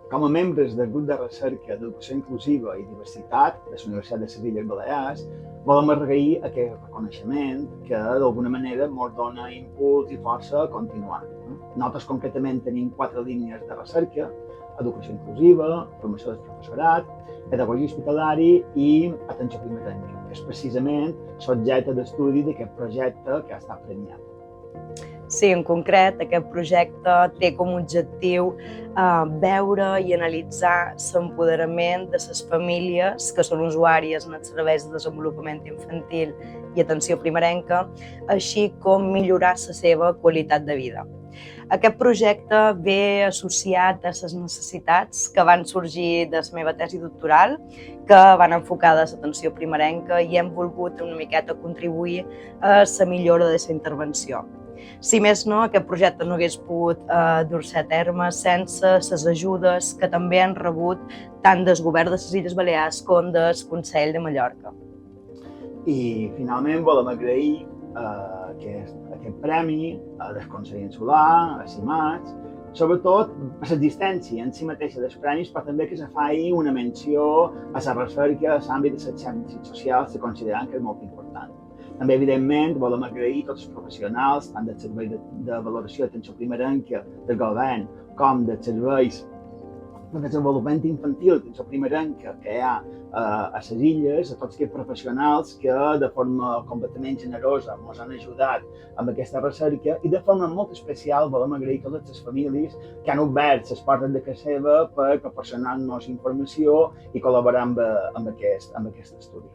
Com a membres del grup de recerca d'Educació Inclusiva i Diversitat de la Universitat de Sevilla i Balears, volem agrair aquest reconeixement que d'alguna manera ens dona impuls i força a continuar. Nosaltres concretament tenim 4 línies de recerca: educació inclusiva, formació del professorat, pedagogia hospitalari i atenció primerenca, que és precisament l'objecte d'estudi d'aquest projecte que ha estat premiat. Sí, en concret, aquest projecte té com a objectiu veure i analitzar l'empoderament de les famílies que són usuàries en els serveis de desenvolupament infantil i atenció primerenca, així com millorar la seva qualitat de vida. Aquest projecte ve associat a les necessitats que van sorgir de la meva tesi doctoral, que van enfocades a l'atenció primerenca, i hem volgut una miqueta contribuir a la millora de la intervenció. Si més no, aquest projecte no hagués pogut dur-se a terme sense les ajudes que també han rebut tant del Govern de les Illes Balears com del Consell de Mallorca. I finalment volem agrair aquest premi del Consell Insular, a CIMATS, sobretot per l'existència en si mateixa dels premis, però també que se faci una menció a la recerca a l'àmbit de les ciències socials, que considerem que és molt important. També, evidentment, volem agrair tots els professionals, tant del Servei de Valoració d'Atenció Primerenca del Govern com dels serveis de desenvolupament infantil d'atenció primerenca que hi ha a les illes, a tots aquests professionals que de forma completament generosa ens han ajudat amb aquesta recerca, i de forma molt especial volem agrair a totes les famílies que han obert les portes de casa seva per proporcionar-nos informació i col·laborar amb aquest estudi.